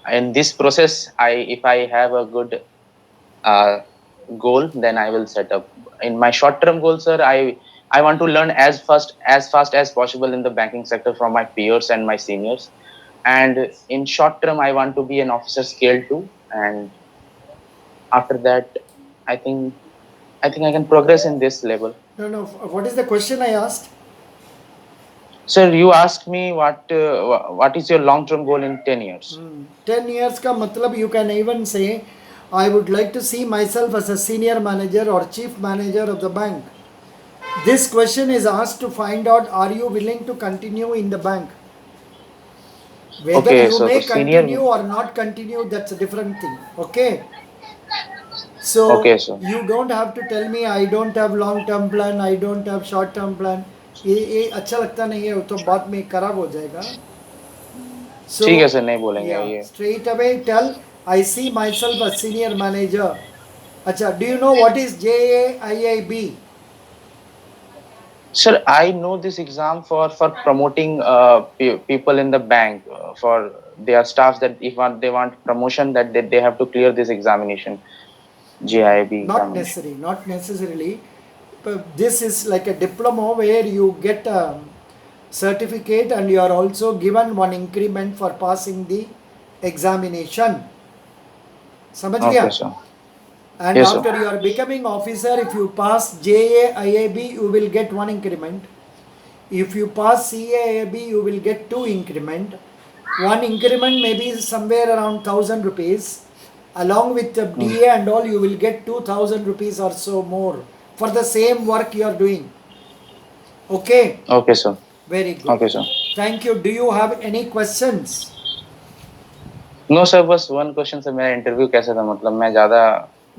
in this process, if I have a good uh, goal, then I will set up. In my short term goal, sir, I want to learn as fast as possible in the banking sector from my peers and my seniors. And in short term, I want to be an officer scale too. And after that, I think I can progress in this level. No, no. What is the question I asked? Sir, you asked me what is your long term goal in 10 years. 10 years का मतलब you can even say, I would like to see myself as a senior manager or chief manager of the bank. This question is asked to find out, are you willing to continue in the bank? Whether Okay, you so may the continue senior. or not continue, that's a different thing. Okay. So Okay, so you don't have to tell me I don't have long term plan, I don't have short term plan. ये अच्छा लगता नहीं है, तो बाद में खराब हो जाएगा. ठीक है So सर, नहीं बोलेंगे yeah, ये. straight away tell, I see myself as senior manager. Acha, do you know what is JAIIB? Sir, I know this exam for promoting people in the bank for their staffs, that if they want promotion, that they have to clear this examination, GIB Not examination. necessary, not necessarily. But this is like a diploma where you get a certificate and you are also given one increment for passing the examination. समझ गया? Okay, sir. And Yes, sir. after you are becoming officer, if you pass JAIAB, you will get one increment. If you pass CAAB, you will get two increment. One increment may be somewhere around 1,000 rupees. Along with the Hmm. DA and all, you will get 2,000 rupees or so more for the same work you are doing. Okay, Okay, sir. very good. Okay, sir. Thank you. Do you have any questions? No sir, बस one question sir, मेरा interview कैसा था, मतलब मैं ज्यादा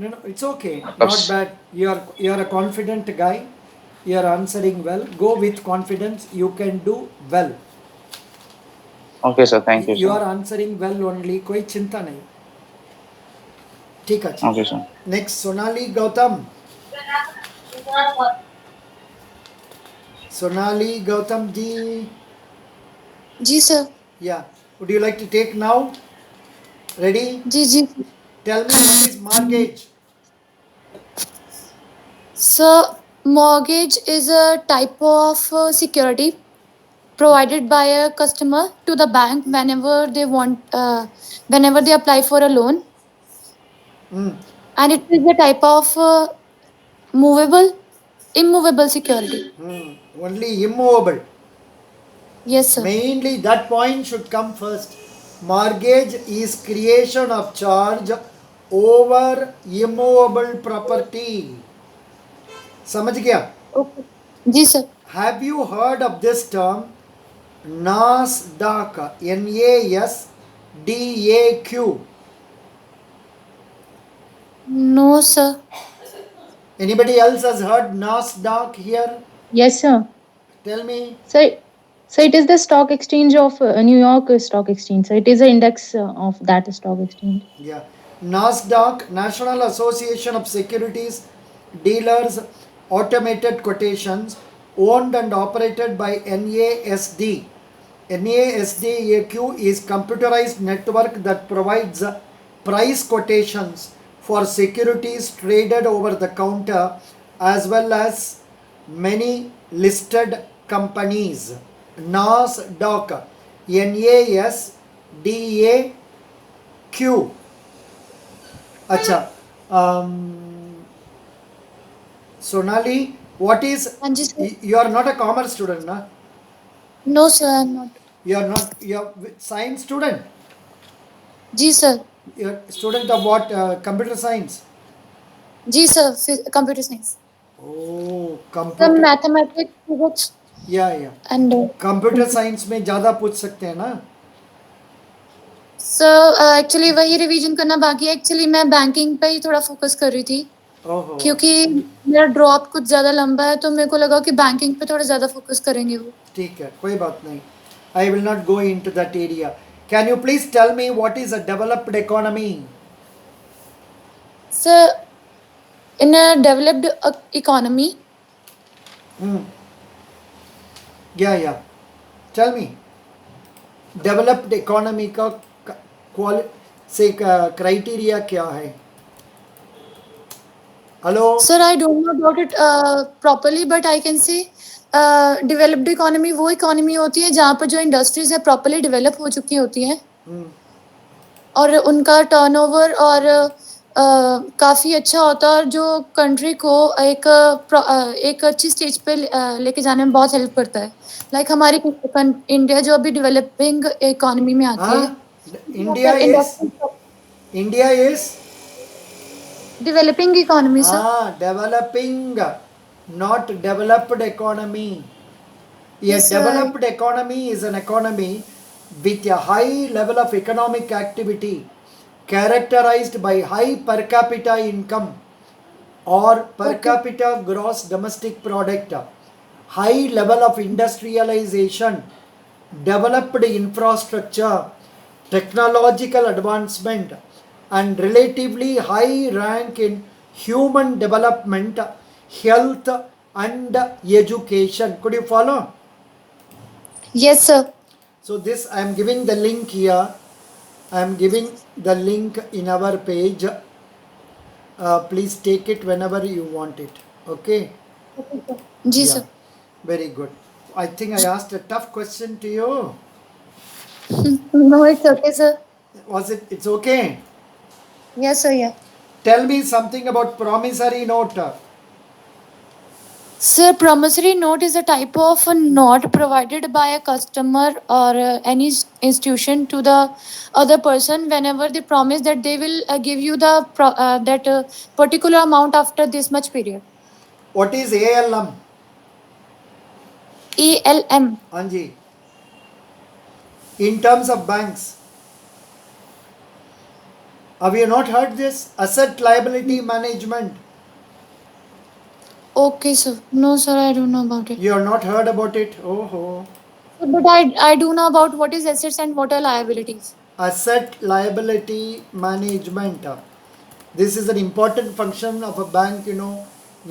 No, no, it's okay. मतलब. Not bad. You are a confident guy. You are answering well. Go with confidence. You can do well. Okay sir, thank you You sir. are answering well only. कोई चिंता नहीं. ठीक है. Okay sir. Next, Sonali Gautam. Sonali Gautam ji. जी sir. Yeah. Would you like to take now? Ready? जी जी. Tell me हाँ what जी. is mortgage? So mortgage is a type of security provided by a customer to the bank whenever they apply for a loan, Hmm. and it is a type of movable, immovable security. Only immovable. Yes, sir. Mainly that point should come first. Mortgage is creation of charge over immovable property. समझ गया? Okay. जी sir. Have you heard of this term? NASDAQ. NASDAQ. No, sir. Anybody else has heard NASDAQ here? Yes, sir. Tell me. So, so it is the stock exchange of New York Stock Exchange. So it is an index of that stock exchange. Yeah. NASDAQ, National Association of Securities Dealers, automated quotations, owned and operated by NASD. NASDAQ is computerized network that provides price quotations for securities traded over the counter as well as many listed companies. NASDAQ. NASDAQ. अच्छा. Sonali, what is, हाँ जी sir. you are not a commerce student, na? No, sir, I'm not. You are not, you are science student. जी sir. You are student of what? Computer science. जी sir. Computer science. Oh, Some computer. mathematics, physics, Yeah, yeah. and computer science में ज़्यादा पूछ सकते हैं ना. Sir actually वही revision करना बाकी है. एक्चुअली मैं बैंकिंग पे ही थोड़ा फोकस कर रही थी ओहो. क्योंकि मेरा ड्रॉप कुछ ज़्यादा लंबा है, तो मेरे को लगा कि बैंकिंग पे थोड़ा ज़्यादा फोकस करेंगे वो. ठीक है, कोई बात नहीं. I will not go into that area. Can you please tell me what is a developed economy? Sir in a developed economy. Yeah, yeah. Tell me. Developed economy का क्राइटेरिया क्या है? Hello, Sir, I don't know about it properly, but I can say developed economy वो economy होती है जहाँ पर जो industries है properly develop हो चुकी होती हैं और उनका टर्नओवर और काफ़ी अच्छा होता है और जो कंट्री को एक अच्छी स्टेज पे लेके जाने में बहुत हेल्प करता है। लाइक हमारी इंडिया जो अभी डेवलपिंग इकोनॉमी में आती है, हाँ, India is India is developing economy sir. developing, not developed economy. A Yes, sir. developed economy is an economy with a high level of economic activity characterized by high per capita income or per Okay. capita gross domestic product, high level of industrialization, developed infrastructure, technological advancement, and relatively high rank in human development, health, and education. Could you follow? Yes, sir. So this I am giving the link here. I am giving the link in our page. Please take it whenever you want it. Okay. Okay, sir. जी Yeah. Sir. Very good. I think I asked a tough question to you. No, it's okay, sir. Was it? It's okay. Yes, sir. Yeah. Tell me something about promissory note. Sir, promissory note is a type of a note provided by a customer or any institution to the other person whenever they promise that they will give you the that particular amount after this much period. What is ALM? ALM. Anji. In terms of banks. Have you not heard this? Asset liability management. Okay, sir. No, sir, I don't know about it. You have not heard about it? Oh. But I do know about what is assets and what are liabilities. Asset liability management. This is an important function of a bank,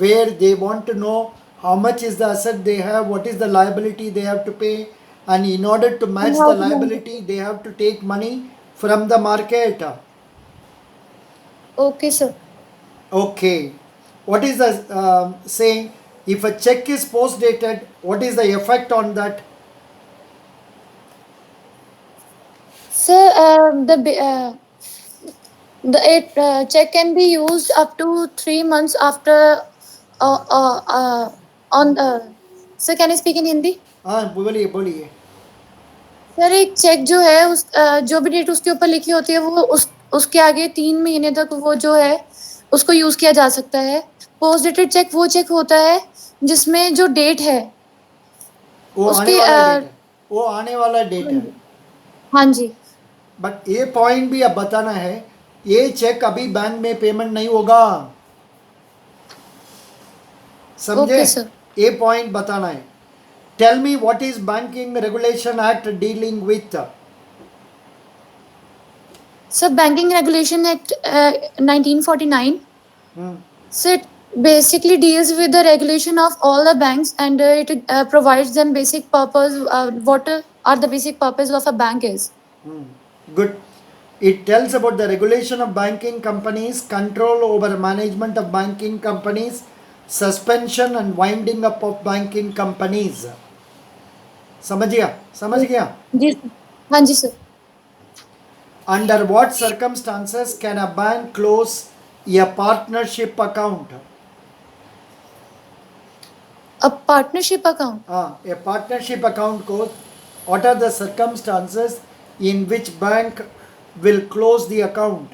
where they want to know how much is the asset they have, what is the liability they have to pay, and in order to match the liability, they have to take money from the market. Okay, sir. Okay. What is the saying? If a check is post dated, what is the effect on that? Sir, check can be used up to 3 months after on sir, can I speak in Hindi? हाँ, बोलिए. Sir एक check जो है जो भी date उसके ऊपर लिखी होती है वो उसके आगे 3 महीने तक वो जो है उसको यूज किया जा सकता है। पोस्ट डेटेड चेक वो चेक होता है जिसमें जो डेट है वो उसके आने वाला डेट है. हाँ जी। बट ये पॉइंट भी अब बताना है, ये चेक अभी बैंक में पेमेंट नहीं होगा. समझे? Okay sir. ये पॉइंट बताना है. Tell me what is banking regulation act dealing with? Sir banking regulation act 1949 so it basically deals with the regulation of all the banks and it provides them basic purpose what are the basic purpose of a bank is. Good. It tells about the regulation of banking companies, control over management of banking companies, suspension and winding up of banking companies. समझ गया? जी हाँ जी sir. Under what circumstances can a bank close a partnership account? A partnership account. A partnership account code. What are the circumstances in which bank will close the account?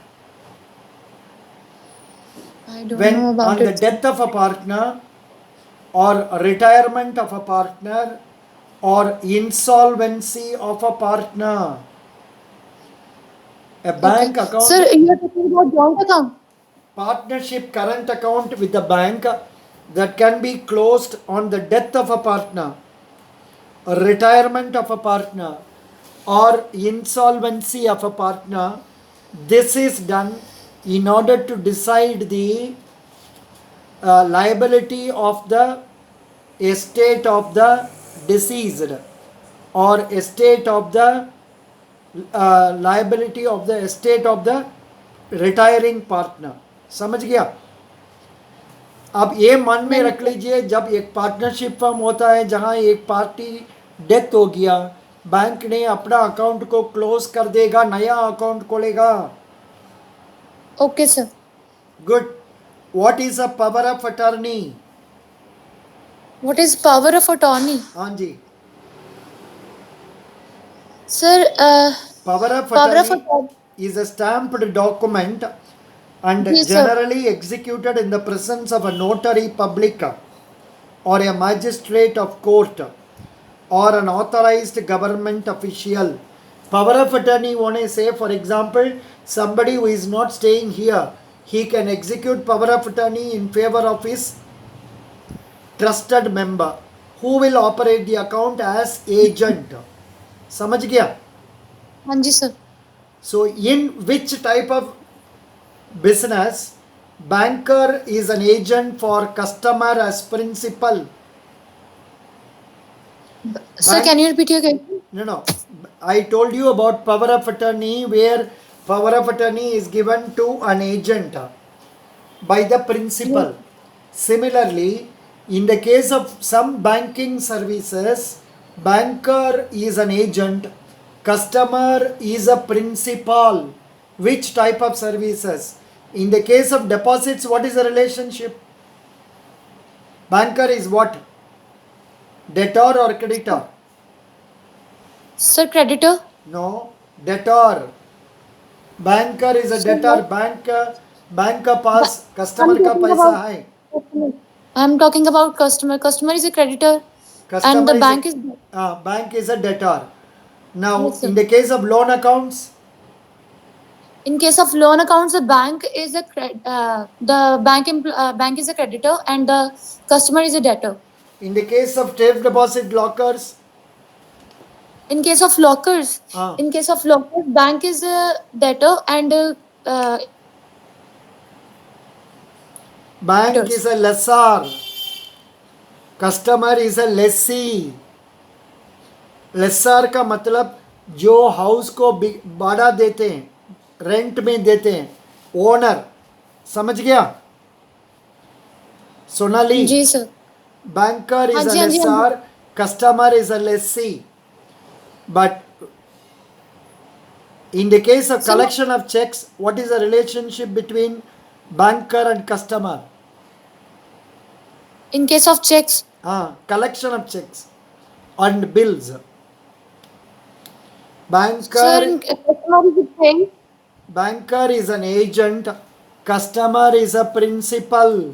I don't When know about on the it. death of a partner or retirement of a partner or insolvency of a partner. A bank account. Sir, you are talking about joint account. Partnership current account with the bank that can be closed on the death of a partner, retirement of a partner, or insolvency of a partner. This is done in order to decide the liability of the estate of the deceased or estate of the liability of the estate of the retiring partner. समझ गया? अब ये मन में रख लीजिए, जब एक पार्टनरशिप फर्म होता है जहां एक पार्टी डेथ हो गया, बैंक ने अपना अकाउंट को क्लोज कर देगा, नया अकाउंट खोलेगा. Okay sir. Good. What is a power of attorney? What is power of attorney? हाँ जी. Sir Power of power of attorney is a stamped document and Yes, sir. generally executed in the presence of a notary public or a magistrate of court or an authorized government official. Power of attorney, want to say, for example, somebody who is not staying here, he can execute power of attorney in favor of his trusted member who will operate the account as agent. समझ गया? हाँ जी sir. So in which type of business banker is an agent for customer as principal? Sir, can you repeat your question? No. I told you about power of attorney, where power of attorney is given to an agent by the principal. Similarly, in the case of some banking services, banker is an agent, customer is a principal. Which type of services? In the case of deposits, what is the relationship? Banker is what? Debtor or creditor? Sir, creditor. No, debtor. Banker is a debtor. Bank का पास customer का पैसा है. I'm talking about customer. Customer is a creditor. Customer And the is bank a, is. bank is a debtor. Now, Yes, sir. in the case of loan accounts, In case of loan accounts, the bank is a bank is a creditor and the customer is a debtor. in the case of safe deposit lockers, In case of lockers, Ah. bank is a debtor and bank Debtors. is a lessor, customer is a lessee. Lessor का मतलब जो house को भाड़ा देते हैं, rent में देते हैं, ओनर. समझ गया? सोनाली, जी सर. banker is हाँ a जी, हाँ जी, हाँ lessor, customer is a lessee. But in the case of So- collection of checks, what is the relationship between banker and customer? In case of checks, Collection of checks and bills. sir, in customer is a bank. Banker is an agent, customer is a principal.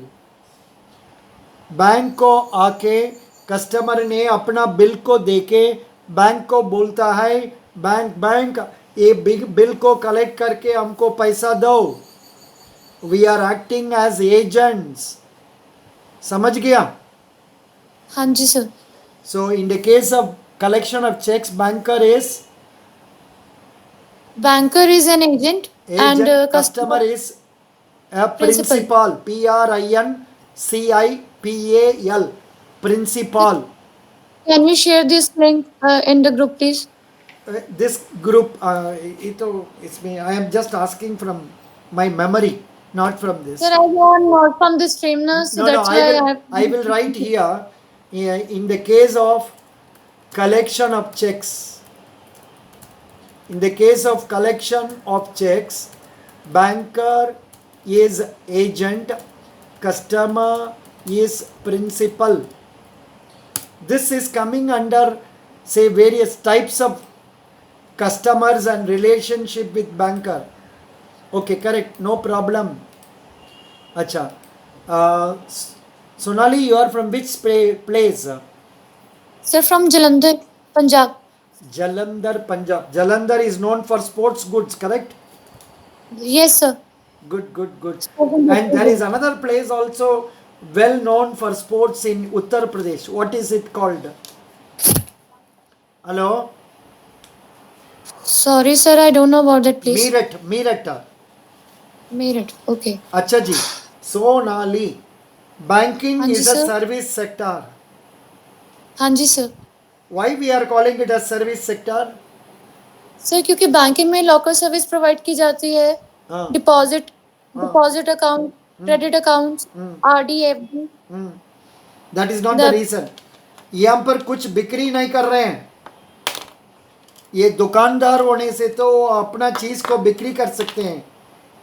Bank को आके customer ने अपना bill को देके bank को बोलता है, bank ये बिल को कलेक्ट करके हमको पैसा दो. We are acting as agents. समझ गया? हाँ जी सर. So in the case of collection of cheques, banker is Banker is an agent and agent, customer. customer is a principal. PRINCIPAL. Principal. Can we share this link in the group, please? This group, it's me. I am just asking from my memory, not from this. Sir, I want not from the stream now, so No, that's I why will. I will write here. In the case of collection of checks. In the case of collection of checks, banker is agent, customer is principal. This is coming under, say, various types of customers and relationship with banker. Okay, correct, no problem. Acha. Sonali, you are from which place? Sir, from Jalandhar, Punjab. Jalandhar, Punjab. Jalandhar is known for sports goods, correct? Yes, sir. Good. And there is another place also well known for sports in Uttar Pradesh. What is it called? Hello? Sorry, sir, I don't know about that place. Meerut. Meerut. Okay. Acha ji. Sonali. Banking Haan ji, is a sir. service sector. हाँ जी सर. Why we are calling it a service sector? Sir क्योंकि banking में locker service provide की जाती है, हाँ deposit हाँ deposit account, credit accounts, RD, FD, that is not the the reason. ये हम पर कुछ बिक्री नहीं कर रहे हैं। ये दुकानदार होने से तो अपना चीज को बिक्री कर सकते हैं।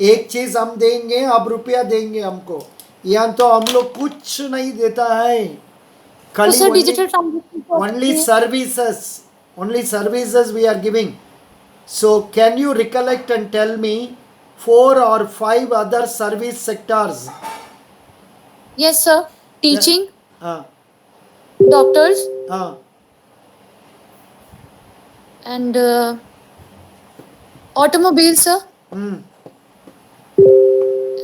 एक चीज हम देंगे, आप रुपया देंगे हमको। यहाँ तो हम लोग कुछ नहीं देता है, तो खाली सर ओनली डिजिटल ट्रांजेक्शन हो only सकती है। services, only services we are giving. So can you recollect and tell me 4 or 5 other service sectors? Yes sir, Yeah. Teaching, हाँ डॉक्टर्स हाँ and automobile sir,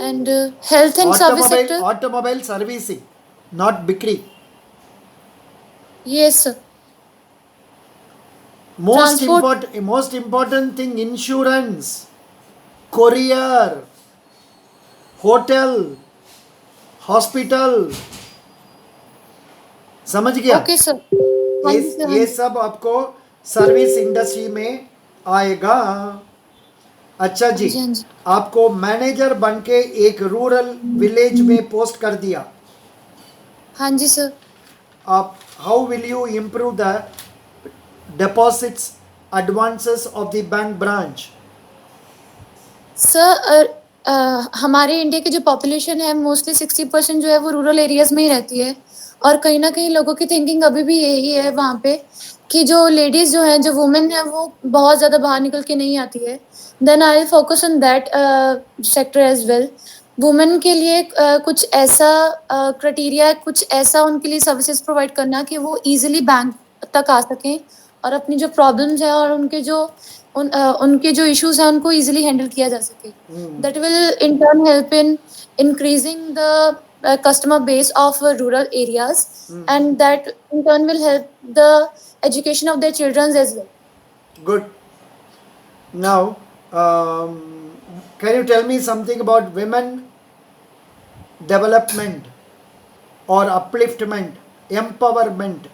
and health and service sector. automobile servicing, not bikri. Yes sir, Most important thing, insurance, courier, hotel, hospital. समझ गया? Okay sir. हाँ जी sir, हाँ ये जी। सब आपको सर्विस इंडस्ट्री में आएगा। अच्छा जी, हाँ जी। आपको मैनेजर बन के एक रूरल विलेज में पोस्ट कर दिया। हाँ जी सर। आप how will you improve the deposits advances of the bank branch? Sir हमारे इंडिया की जो पॉपुलेशन है मोस्टली 60% जो है वो रूरल एरियाज में ही रहती है, और कहीं ना कहीं लोगों की थिंकिंग अभी भी यही है वहाँ पे कि जो लेडीज जो हैं, जो वुमेन है, वो बहुत ज़्यादा बाहर निकल के नहीं आती है। Then I will focus on that sector as well. Women के लिए कुछ ऐसा क्राइटेरिया, कुछ ऐसा उनके लिए सर्विसेज प्रोवाइड करना कि वो इजीली बैंक तक आ सकें और अपनी जो प्रॉब्लम्स है और उनके जो इश्यूज हैं उनको इजीली हैंडल किया जा सके। That will in turn help in increasing the customer base of rural areas, and that in turn will help the education of their children as well. Good. Now, can you tell me something about women development or upliftment, empowerment?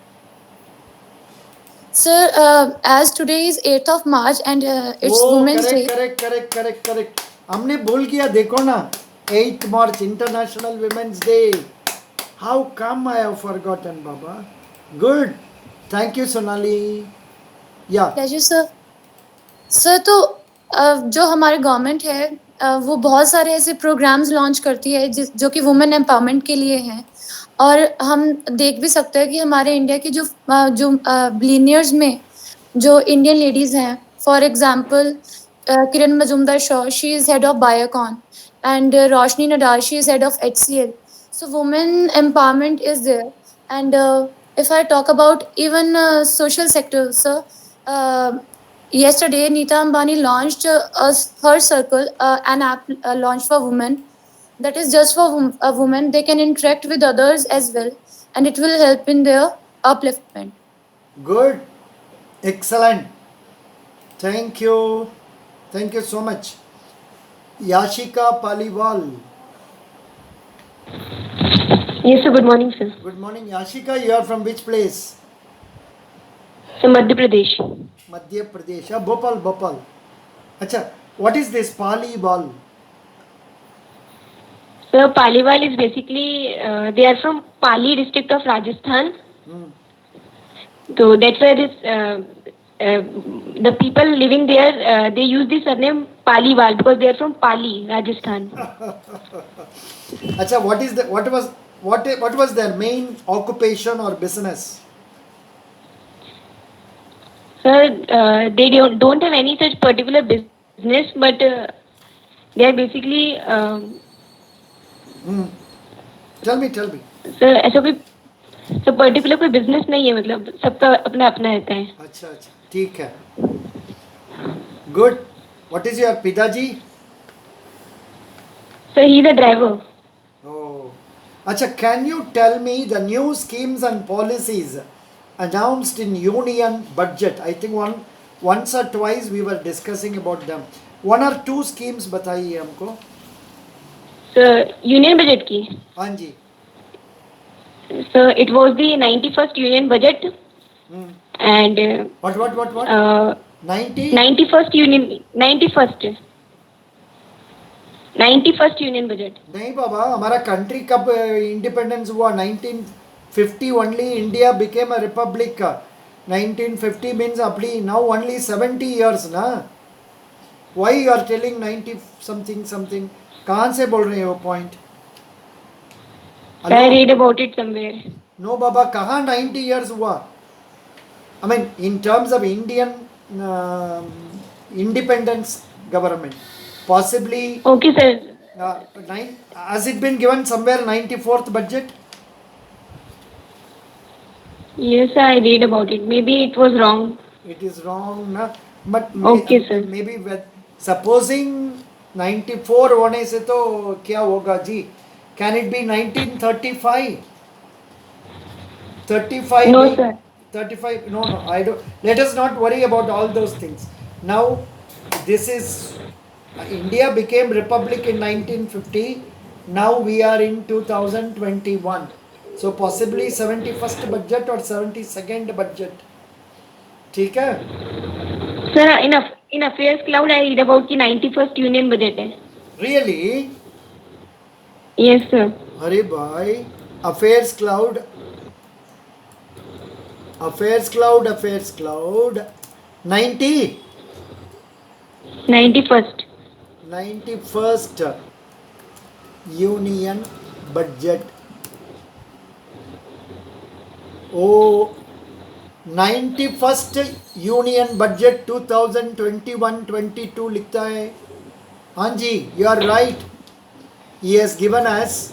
Sir, as today is 8th of March and it's Oh, Women's Day. correct. हमने भूल किया, देखो ना, 8 March International Women's Day. How come I have forgotten, Baba? Good. Thank you, Sonali. Yeah. Pleasure, sir. Sir तो जो हमारे government है वो बहुत सारे ऐसे प्रोग्राम्स लॉन्च करती है जो कि वुमेन एम्पावरमेंट के लिए हैं, और हम देख भी सकते हैं कि हमारे इंडिया की जो बिलियनियर्स में जो इंडियन लेडीज़ हैं, for example Kiran Majumdar Shaw, she is head of Biocon, and Roshni Nadar, she is head of HCL. So women empowerment is there, and if I talk about even social sector, sir, yesterday Neeta Ambani launched her circle, an app launched for women that is just for women. They can interact with others as well, and it will help in their upliftment. Good. Excellent. Thank you so much. Yashika Paliwal. Yes, sir. Good morning, sir. Good morning, Yashika. You are from which place? Sir, Madhya Pradesh. Madhya Pradesh. Bhopal. Acha, what is this Paliwal? Sir, Paliwal is basically they are from Pali district of Rajasthan. So that's why the people living there they use the surname Paliwal because they are from Pali, Rajasthan. Acha, what was their main occupation or business? Sir, they don't have any such particular business, but they are basically Tell me. sir ऐसा कोई सब particular कोई business नहीं है, मतलब सबका अपना अपना रहता है. अच्छा, ठीक है. Good. What is your पिताजी? Sir, he is a driver. Oh. Acha, can you tell me the new schemes and policies announced in union budget? I think once or twice we were discussing about them. 1 or 2 schemes बताइए हमको. Sir, union budget की. हाँ जी. Sir, it was the 91st union budget. And What? 90? 91st Union 91st Union Budget. नहीं बाबा, हमारा country कब independence हुआ? 1950 only India became a republic. 1950 means अपनी now only 70 years ना. Why you are telling 90 something? कहाँ से बोल रहे हो point? I read about it somewhere. No बाबा, कहाँ 90 years हुआ? I mean in terms of Indian independence government, possibly Okay, sir. has it been given somewhere 94th budget? Yes, sir, I read about it. Maybe it was wrong. It is wrong na, but Okay, sir. maybe supposing 94 होने से तो क्या होगा जी? Can it be 1935? 35? No, sir. 35? No, I don't. Let us not worry about all those things. Now, this is India became republic in 1950. Now we are in 2021. So possibly 71st budget or 72nd budget. ठीक है? Sir, in Affairs Cloud, I read about the 91st Union Budget. Really? Yes, sir. अरे भाई, Affairs Cloud, 90, 91st. 91st Union Budget. Oh, 91st Union Budget 2021-22 लिखता है. हाँ जी, you are right. He has given us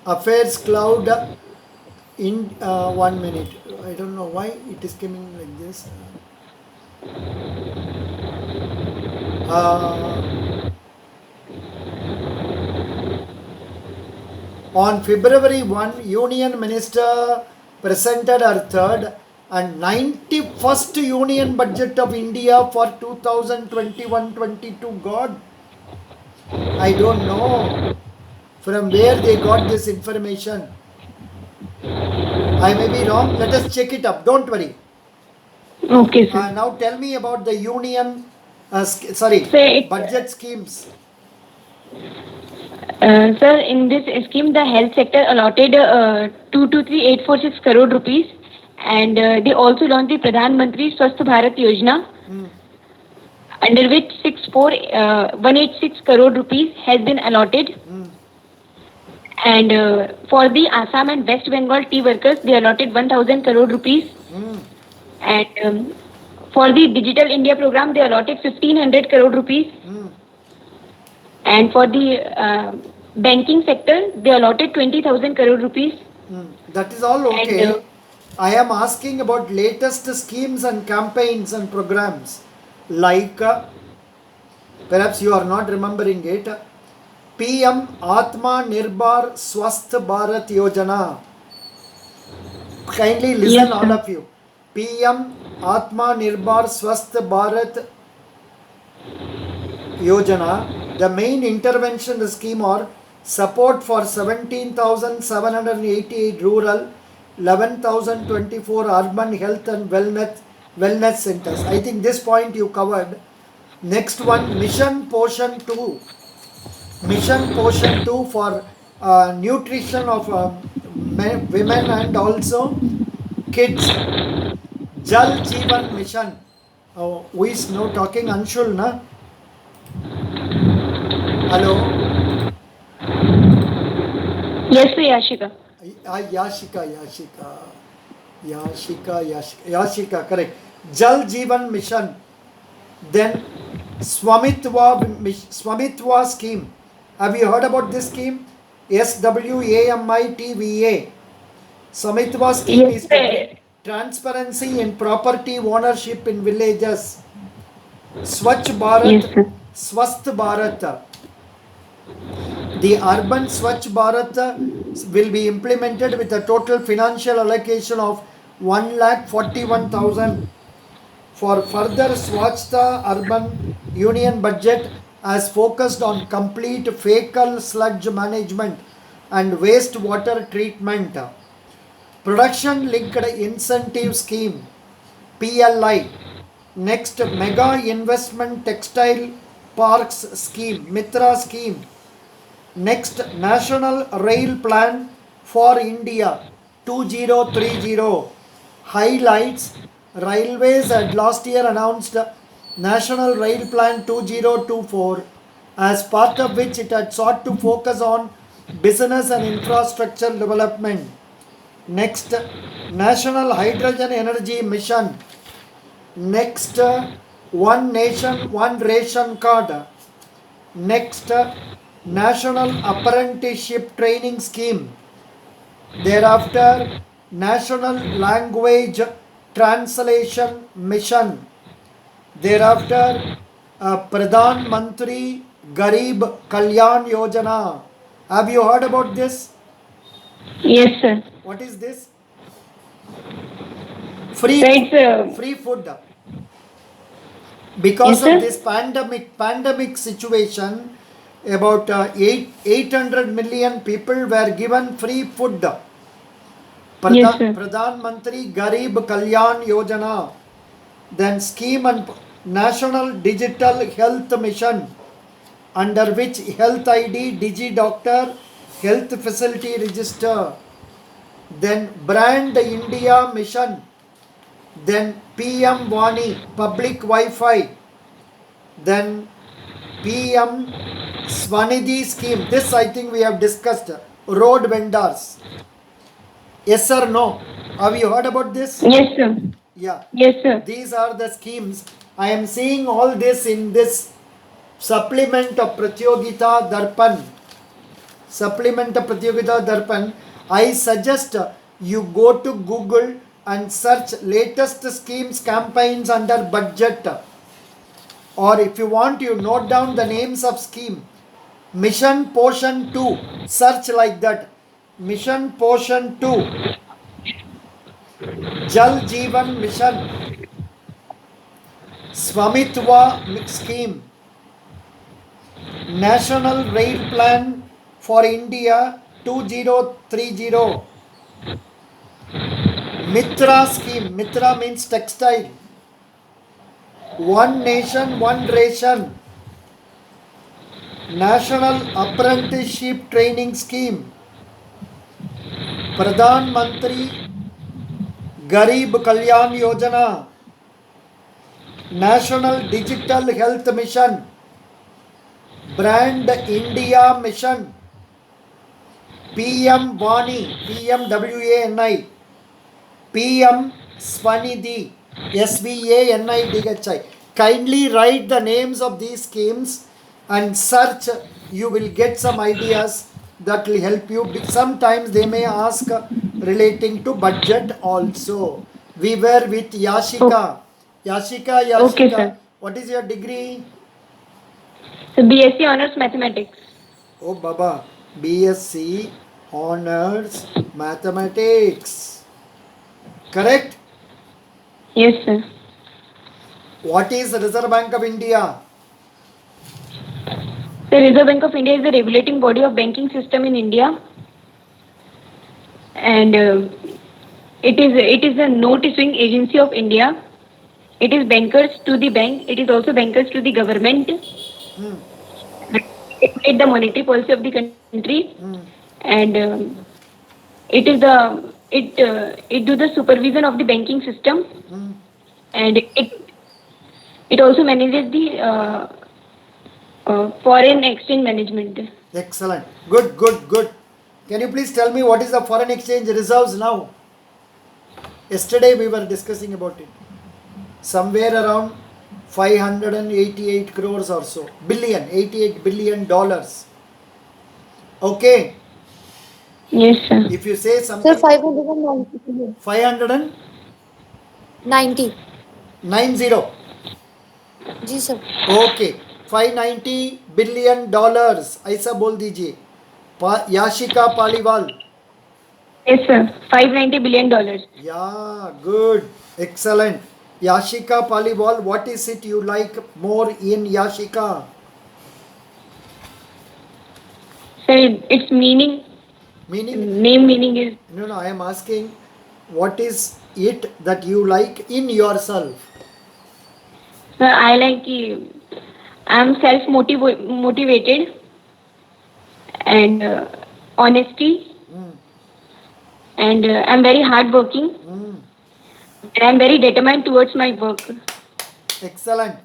Affairs Cloud in 1 minute. I don't know why it is coming like this. On February 1, Union Minister presented her third and 91st Union Budget of India for 2021-22. God, I don't know from where they got this information. I may be wrong. Let us check it up. Don't worry. Okay, sir. Now tell me about the union, budget schemes. Sir, in this scheme, the health sector allotted 223,846 crore rupees, and they also launched the Pradhan Mantri Swasth Bharat Yojana, under which 186 crore rupees has been allotted. And for the Assam and West Bengal tea workers, they allotted 1,000 crore rupees. And for the Digital India program, they allotted 1,500 crore rupees. And for the banking sector, they allotted 20,000 crore rupees. That is all okay. And, I am asking about latest schemes and campaigns and programs like, perhaps you are not remembering it, PM Atma Nirbhar Swasth Bharat Yojana. Kindly listen, Yes, all sir. of you. PM Atma Nirbhar Swasth Bharat Yojana. The main intervention scheme or support for 17,788 rural, 11,024 urban health and wellness centers. I think this point you covered. Next one, Mission Poshan 2. Mission Poshan 2 for nutrition of women and also kids. Jal Jeevan Mission. Who is now talking? Anshul, na? Hello? yes, sir, Yashika. Yashika, correct. Jal Jeevan Mission. Then Swamitwa scheme. Have you heard about this scheme? SWAMITVA. Swamitwa scheme Yes, is sir. transparency in property ownership in villages. Swachh Bharat, Yes, sir. Swasth Bharat. The urban Swachh Bharat will be implemented with a total financial allocation of 1,41,000. For further, Swachhta urban union budget has focused on complete fecal sludge management and wastewater treatment. Production linked incentive scheme PLI Next, Mega Investment Textile Parks Scheme, Mitra scheme. Next, National Rail Plan for India 2030 highlights Railways had last year announced National Rail Plan 2024, as part of which it had sought to focus on business and infrastructure development. Next, National Hydrogen Energy Mission. Next, One Nation, One Ration Card. Next, National Apprenticeship Training Scheme. Thereafter, National Language Translation Mission. Thereafter, Pradhan Mantri Garib Kalyan Yojana. Have you heard about this? Yes, sir. What is this? So it's Free food. Because Yes, sir. of this pandemic situation, about 800 million people were given free food. Yes, sir. Pradhan Mantri Garib Kalyan Yojana. Then scheme and National Digital Health Mission, under which Health ID, DigiDoctor, Health Facility Register. Then Brand India Mission. Then PM Vani, Public Wi-Fi. Then PM Swanidhi scheme. This I think we have discussed. Road vendors. Yes or no? Have you heard about this? Yes, sir. Yeah. Yes, sir. These are the schemes. I am seeing all this in this supplement of Pratyogita Darpan. Supplement of Pratyogita Darpan. I suggest you go to Google and search latest schemes campaigns under budget. Or if you want, you note down the names of scheme. Mission Poshan 2. Search like that. Mission Poshan 2. Jal Jeevan Mission. Swamitwa scheme. National Rail Plan for India 2030. Mitra scheme. Mitra means textile. One Nation, One Ration. National Apprenticeship Training Scheme. Pradhan Mantri Garib Kalyan Yojana. National Digital Health Mission. Brand India Mission. PM Vani, PMWANI. PM Swanidhi, SVANIDHI. Kindly write the names of these schemes and search. You will get some ideas that will help you. Sometimes they may ask relating to budget also. We were with Yashika. Yashika, Okay, sir. what is your degree? So BSc Honors Mathematics. Oh, Baba, BSc Honors Mathematics. Correct? Yes, sir. What is the Reserve Bank of India? The Reserve Bank of India is the regulating body of banking system in India, and it is a note issuing agency of India. It is bankers to the bank. It is also bankers to the government. It regulate the monetary policy of the country, and it is the it do the supervision of the banking system, and it also manages the foreign exchange management. Excellent. Good, good, good. Can you please tell me what is the foreign exchange reserves now? Yesterday we were discussing about it. Somewhere around 588 crores or so. Billion, $88 billion. Okay. Yes, sir. If you say Sir, something, 590. 590. 90. जी sir. Okay. $590 billion. ऐसा बोल दीजिए. Yashika Paliwal. Yes, sir. $590 billion. Yeah, good. Excellent. Yashika Paliwal, what is it you like more in Yashika? Sir, its meaning, Meaning? name meaning is No, I am asking what is it that you like in yourself? Sir, I like I'm motivated and honesty, and I'm very hardworking, and I'm very determined towards my work. Excellent.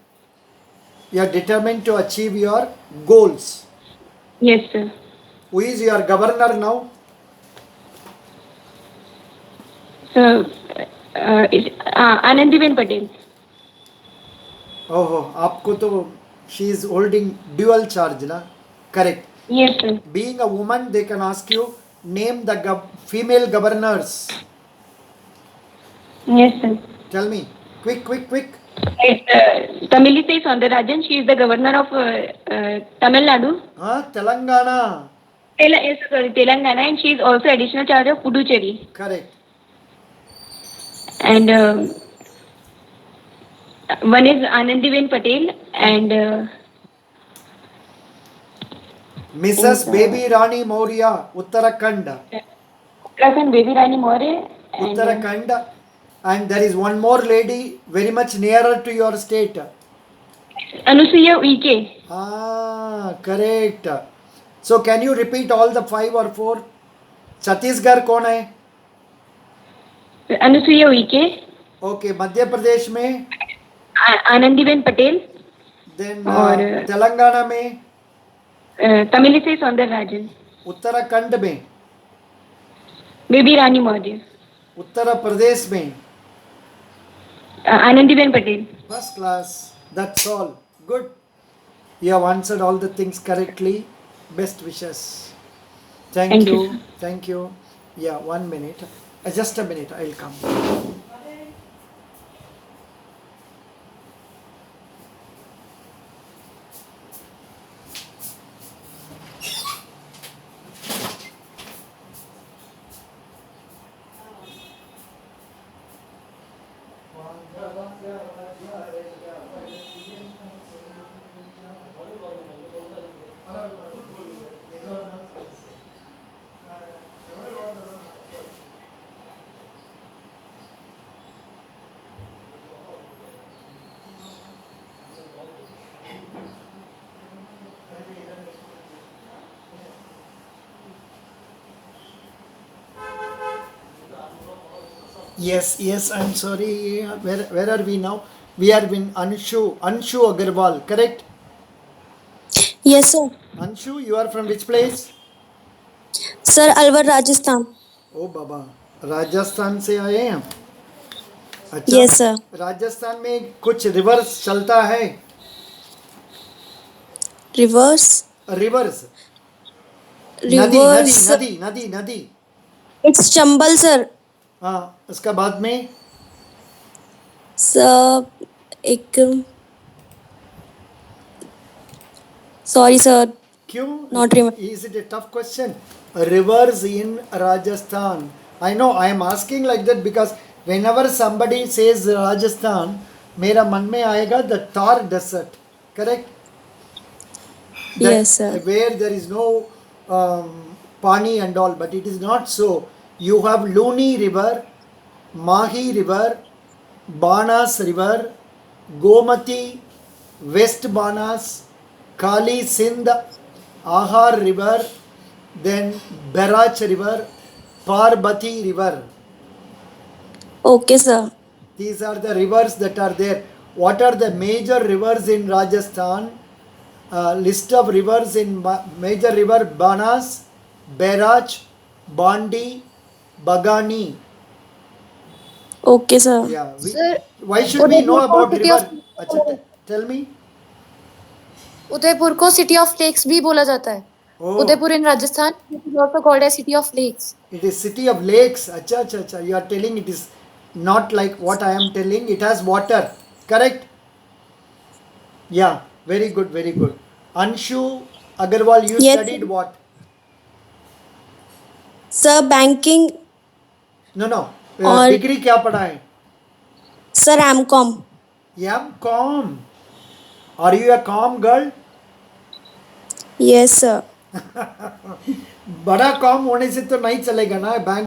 You are determined to achieve your goals. Yes, sir. Who is your governor now? So, Anandiben Patel. Oh, आपको तो she is holding dual charge ना? Correct. Yes, sir. Being a woman, they can ask you name the female governors. Yes, sir. Tell me, quick. It's Tamilisai Soundarajan. She is the governor of Tamil Nadu. Telangana. Yes, sorry, Telangana, and she is also additional charge of Puducherry. Correct. And one is Anandiben Patel and Mrs. Baby Rani Maurya, Uttarakhand. Uttarakhand Baby Rani More. And Uttarakhand. And there is one more lady very much nearer to your state. Anusuya Uike. Correct. So can you repeat all the 5 or 4? Chhattisgarh कौन है? Anusuya Uike. Okay, Madhya Pradesh में? Anandiben Patel. Then और तेलंगाना में? Tamilisai Soundarajan. Uttarakhand में? Baby Rani More. Uttar Pradesh में? Anandiben Patel. First class. That's all. Good. You have answered all the things correctly. Best wishes. Thank you. Sir. Thank you. Yeah, 1 minute. Just a minute. I'll come. Yes, I'm sorry. Where are we now? We are in Anshu Agarwal, correct? Yes, sir. Anshu, you are from which place? Sir, Alwar, Rajasthan. ओ बाबा, राजस्थान से आए हैं? अच्छा, Yes, sir. Rajasthan में कुछ reverse चलता है? Reverse. Reverse? Reverse. नदी. It's Chambal, sir. हाँ, उसका बाद में? Sir, एक sorry, sir. क्यों? Not remember. Is it a tough question? Rivers in Rajasthan. I know, I am asking like that because whenever somebody says Rajasthan, मेरा मन में आएगा the Thar desert, correct? Yes, sir. Where there is no pani and all, but it is not so. You have Luni river, Mahi river, Banas river, Gomati, West Banas, Kali Sindh, Ahar river, then Barach river, Parbati river. Okay, sir. These are the rivers that are there. What are the major rivers in Rajasthan? List of rivers in major river: Banas, Barach, Bandi, Bagani. Okay, sir. Yeah. Sir, Why should we know about city river? of- अच्छा, tell me. Udaipur को city of lakes भी बोला जाता है. Oh, Udaipur in Rajasthan is also called as city of lakes. it is city of lakes. अच्छा. You are telling it is not like what I am telling. It has water. Correct? Yeah. Very good. Anshu Agarwal, you Yes. studied what? Sir, banking. No. और- degree क्या पढ़ा है? Sir, AMCOM. M.Com. Are you a com girl? Yes, sir. बड़ा com होने से तो नहीं चलेगा ना बैंक